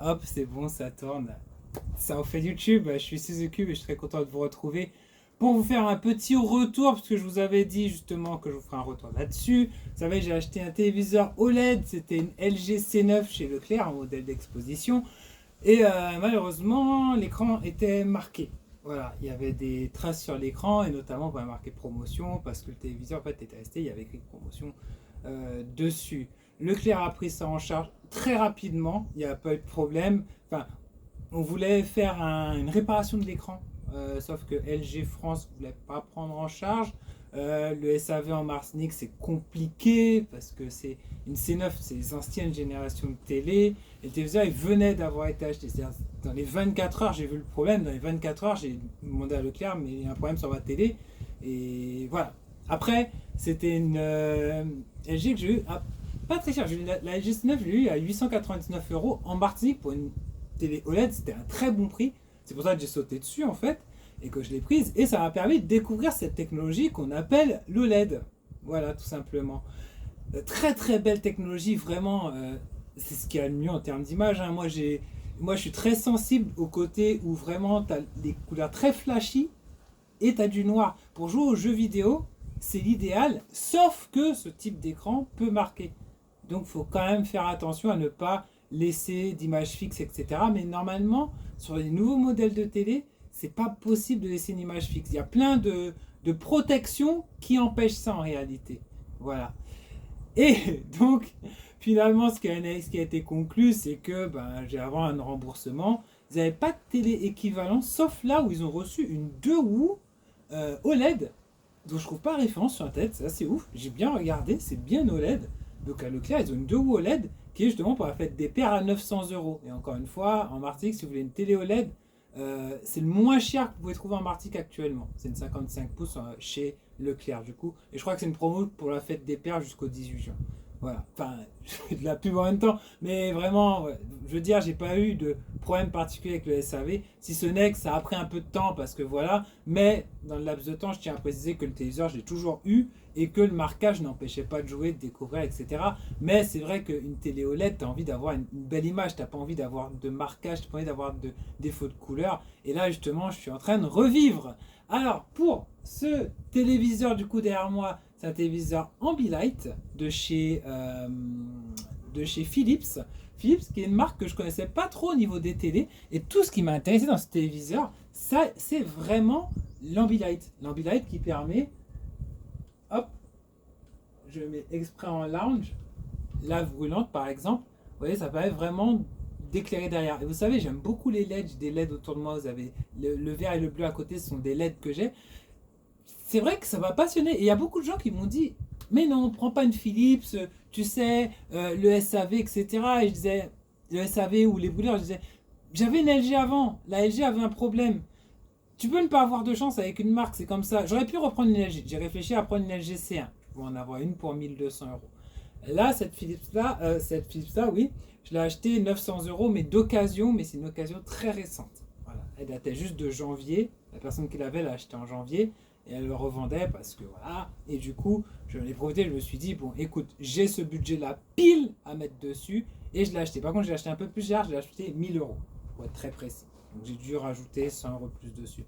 Hop, c'est bon, ça tourne. Ça en fait YouTube. Je suis Suzuki et je suis très content de vous retrouver pour vous faire un petit retour, parce que je vous avais dit justement que je vous ferai un retour là-dessus. Vous savez, j'ai acheté un téléviseur OLED, c'était une LG C9 chez Leclerc, un modèle d'exposition. Et malheureusement, l'écran était marqué. Voilà, il y avait des traces sur l'écran, et notamment pour marqué promotion, parce que le téléviseur en fait était resté, il y avait écrit promotion dessus. Leclerc a pris ça en charge très rapidement, il n'y a pas eu de problème. Enfin, on voulait faire une réparation de l'écran, sauf que LG France ne voulait pas prendre en charge. Le SAV en Martinique, c'est compliqué parce que c'est une C9, c'est les anciennes générations de télé. Et le téléviseur, il venait d'avoir été acheté. C'est-à-dire, dans les 24 heures, j'ai vu le problème. Dans les 24 heures, j'ai demandé à Leclerc, mais il y a un problème sur ma télé. Et voilà. Après, c'était une LG que j'ai eu à pas très cher. La LG C9, je l'ai eu à 899 euros en Martinique pour une télé OLED. C'était un très bon prix. C'est pour ça que j'ai sauté dessus en fait et que je l'ai prise. Et ça m'a permis de découvrir cette technologie qu'on appelle l'OLED. Voilà, tout simplement. Très très belle technologie, vraiment. C'est ce qui a le mieux en termes d'image. Hein. Moi, je suis très sensible au côté où vraiment tu as des couleurs très flashy et tu as du noir. Pour jouer aux jeux vidéo, c'est l'idéal, sauf que ce type d'écran peut marquer. Donc il faut quand même faire attention à ne pas laisser d'image fixe, etc. Mais normalement, sur les nouveaux modèles de télé, c'est pas possible de laisser une image fixe. Il y a plein de protections qui empêchent ça en réalité. Voilà. Et donc, finalement, ce qui a été conclu, c'est que ben, j'ai avoir un remboursement. Ils n'avaient pas de télé équivalent, sauf là où ils ont reçu une 2 OLED, dont je trouve pas référence sur Internet. C'est assez ouf. J'ai bien regardé, c'est bien OLED. Donc à Leclerc, ils ont une 2 OLED qui est justement pour la fête des pères à 900 euros. Et encore une fois, en Martinique, si vous voulez une télé OLED, c'est le moins cher que vous pouvez trouver en Martinique actuellement. C'est une 55 pouces chez Leclerc du coup. Et je crois que c'est une promo pour la fête des pères jusqu'au 18 juin. Voilà. Enfin, je fais de la pub en même temps. Mais vraiment, ouais, je veux dire, j'ai pas eu de problème particulier avec le SAV. Si ce n'est que ça a pris un peu de temps parce que voilà. Mais dans le laps de temps, je tiens à préciser que le téléviseur, je l'ai toujours eu et que le marquage n'empêchait pas de jouer, de découvrir, etc. Mais c'est vrai qu'une télé OLED, tu as envie d'avoir une belle image, tu n'as pas envie d'avoir de marquage, tu n'as pas envie d'avoir de défauts de couleur. Et là, justement, je suis en train de revivre. Alors, pour ce téléviseur, du coup, derrière moi, c'est un téléviseur Ambilight de chez Philips. Philips, qui est une marque que je connaissais pas trop au niveau des télés. Et tout ce qui m'a intéressé dans ce téléviseur, ça, c'est vraiment l'Ambilight. L'Ambilight qui permet, hop, je mets exprès en lounge, lave brûlante par exemple, vous voyez, ça permet vraiment d'éclairer derrière. Et vous savez, j'aime beaucoup les LED, j'ai des LED autour de moi, vous avez le vert et le bleu à côté, ce sont des LED que j'ai. C'est vrai que ça m'a passionné. Et il y a beaucoup de gens qui m'ont dit, mais non, prends pas une Philips, tu sais, le SAV, etc. Et je disais, le SAV ou les brûleurs, je disais, j'avais une LG avant, la LG avait un problème. Tu peux ne pas avoir de chance avec une marque, c'est comme ça. J'aurais pu reprendre une LG. J'ai réfléchi à prendre une LG C1. Je pouvais en avoir une pour 1200 euros. Là, cette Philips-là, oui, je l'ai acheté 900 euros, mais d'occasion, mais c'est une occasion très récente. Voilà. Elle datait juste de janvier. La personne qui l'avait l'a acheté en janvier et elle le revendait parce que voilà. Et du coup, je l'ai profité, je me suis dit, bon, écoute, j'ai ce budget-là pile à mettre dessus et je l'ai acheté. Par contre, je l'ai acheté un peu plus cher, je l'ai acheté 1000 euros pour être très précis. Donc j'ai dû rajouter 100 euros de plus dessus.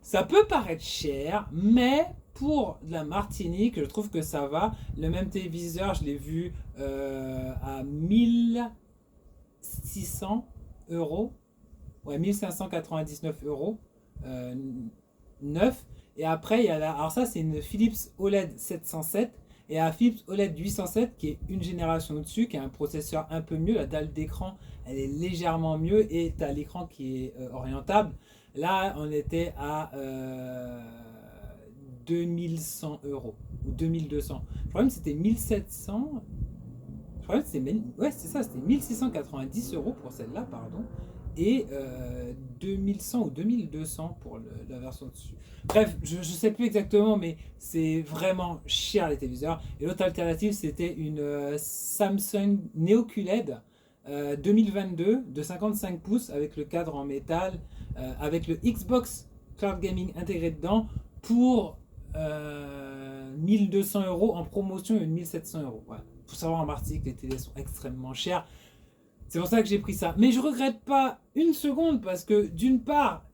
Ça peut paraître cher, mais pour la Martinique, je trouve que ça va. Le même téléviseur, je l'ai vu à 1600 euros. Ouais, 1599 euros. Euh, neuf. Et après, il y a la. Alors, ça, c'est une Philips OLED 707. Et la Philips OLED 807, qui est une génération au-dessus, qui a un processeur un peu mieux. La dalle d'écran, elle est légèrement mieux. Et tu as l'écran qui est orientable. Là, on était à 2100 euros ou 2200. Je crois même que c'était 1700. Je crois que c'était, ouais, c'est ça, c'était 1690 euros pour celle-là, pardon. Et 2100 ou 2200 pour la version dessus. Bref, je ne sais plus exactement, mais c'est vraiment cher les téléviseurs. Et l'autre alternative, c'était une Samsung Neo QLED 2022 de 55 pouces avec le cadre en métal, avec le Xbox Cloud Gaming intégré dedans pour 1200 euros en promotion et 1700 euros. Voilà. Il faut savoir en Martinique, les télés sont extrêmement chères. C'est pour ça que j'ai pris ça. Mais je regrette pas une seconde parce que d'une part,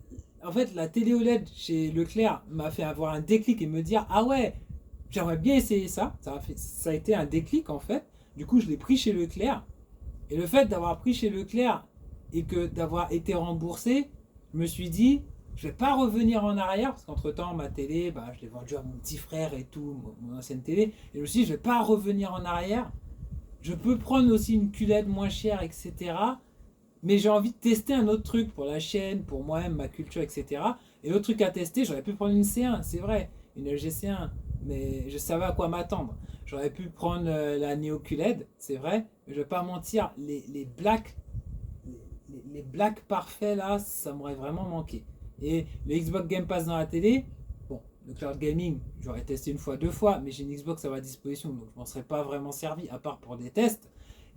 en fait, la télé OLED chez Leclerc m'a fait avoir un déclic et me dire ah ouais, j'aimerais bien essayer ça. Ça a été un déclic en fait. Du coup, je l'ai pris chez Leclerc. Et le fait d'avoir pris chez Leclerc et que d'avoir été remboursé, je me suis dit, je vais pas revenir en arrière parce qu'entre temps, ma télé, bah, je l'ai vendue à mon petit frère et tout, mon ancienne télé. Et je me suis dit, je vais pas revenir en arrière. Je peux prendre aussi une QLED moins chère, etc. Mais j'ai envie de tester un autre truc pour la chaîne, pour moi-même, ma culture, etc. Et l'autre truc à tester, j'aurais pu prendre une C1, c'est vrai, une LG C1, mais je savais à quoi m'attendre. J'aurais pu prendre la Neo QLED, c'est vrai, mais je vais pas mentir, les blacks, les blacks parfaits là, ça m'aurait vraiment manqué. Et le Xbox Game Pass dans la télé, bon, le cloud gaming, j'aurais testé une fois, deux fois, mais j'ai une Xbox à ma disposition, donc je m'en serais pas vraiment servi, à part pour des tests.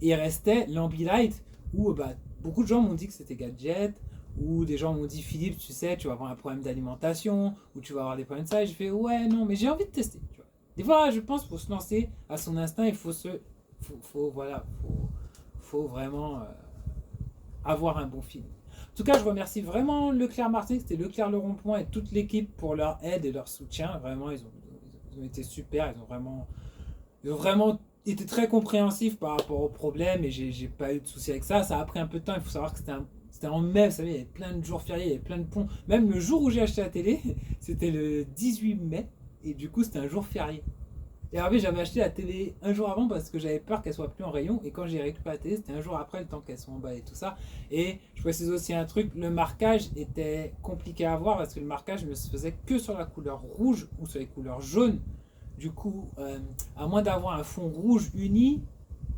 Et il restait l'Ambilight, où bah, beaucoup de gens m'ont dit que c'était gadget, ou des gens m'ont dit Philippe, tu sais, tu vas avoir un problème d'alimentation, ou tu vas avoir des problèmes de ça. Et je fais ouais, non, mais j'ai envie de tester. Tu vois. Des fois, je pense qu'il faut se lancer à son instinct, il faut voilà, faut vraiment avoir un bon film. En tout cas, je remercie vraiment Leclerc Martin, c'était Leclerc Le Rond-Point et toute l'équipe pour leur aide et leur soutien. Vraiment, ils ont été super, ils ont vraiment été très compréhensifs par rapport au problème et j'ai pas eu de soucis avec ça. Ça a pris un peu de temps, il faut savoir que c'était en mai, vous savez, il y avait plein de jours fériés, il y avait plein de ponts. Même le jour où j'ai acheté la télé, c'était le 18 mai et du coup, c'était un jour férié. Et Hervé, j'avais acheté la télé un jour avant parce que j'avais peur qu'elle soit plus en rayon. Et quand j'ai récupéré la télé, c'était un jour après, le temps qu'elle soit en bas et tout ça. Et je précise aussi un truc, le marquage était compliqué à voir parce que le marquage ne se faisait que sur la couleur rouge ou sur les couleurs jaunes. Du coup, à moins d'avoir un fond rouge uni,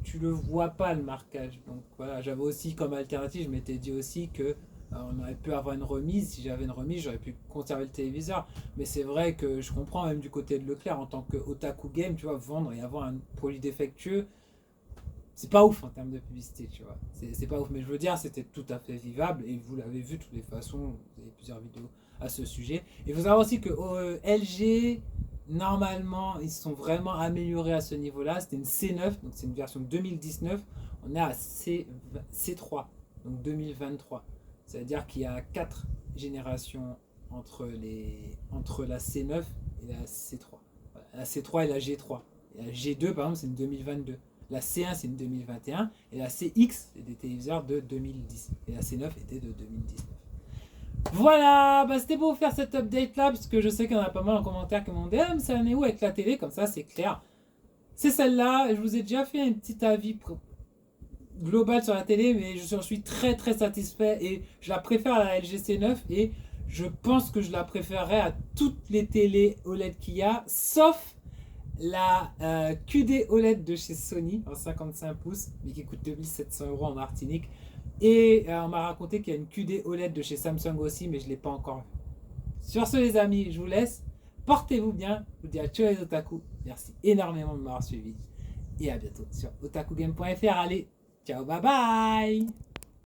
tu le vois pas le marquage. Donc voilà, j'avais aussi comme alternative, je m'étais dit aussi que on aurait pu avoir une remise. Si j'avais une remise, j'aurais pu conserver le téléviseur. Mais c'est vrai que je comprends même du côté de Leclerc en tant que otaku game, tu vois, vendre et avoir un produit défectueux, c'est pas ouf en termes de publicité, tu vois. C'est pas ouf, mais je veux dire, c'était tout à fait vivable et vous l'avez vu de toutes les façons. Vous avez plusieurs vidéos à ce sujet. Et il faut savoir aussi que LG, normalement, ils se sont vraiment améliorés à ce niveau-là. C'était une C9, donc c'est une version 2019. On est à C3, donc 2023. Ça veut dire qu'il y a 4 générations entre la C9 et la C3. Voilà, la C3 et la G3. Et la G2, par exemple, c'est une 2022. La C1, c'est une 2021. Et la CX, c'est des téléviseurs de 2010. Et la C9 était de 2019. Voilà, bah c'était pour vous faire cette update là, parce que je sais qu'il y en a pas mal en commentaire qui m'ont dit ah, mais ça en est où avec la télé, comme ça c'est clair. C'est celle-là, je vous ai déjà fait un petit avis global sur la télé, mais je suis très très satisfait et je la préfère à la LG C9 et je pense que je la préférerais à toutes les télés OLED qu'il y a, sauf la QD OLED de chez Sony en 55 pouces, mais qui coûte 2700 € en Martinique. Et on m'a raconté qu'il y a une QD OLED de chez Samsung aussi, mais je ne l'ai pas encore vue. Sur ce, les amis, je vous laisse. Portez-vous bien. Je vous dis à ciao les otaku. Merci énormément de m'avoir suivi. Et à bientôt sur otakugame.fr. Allez, ciao, bye bye!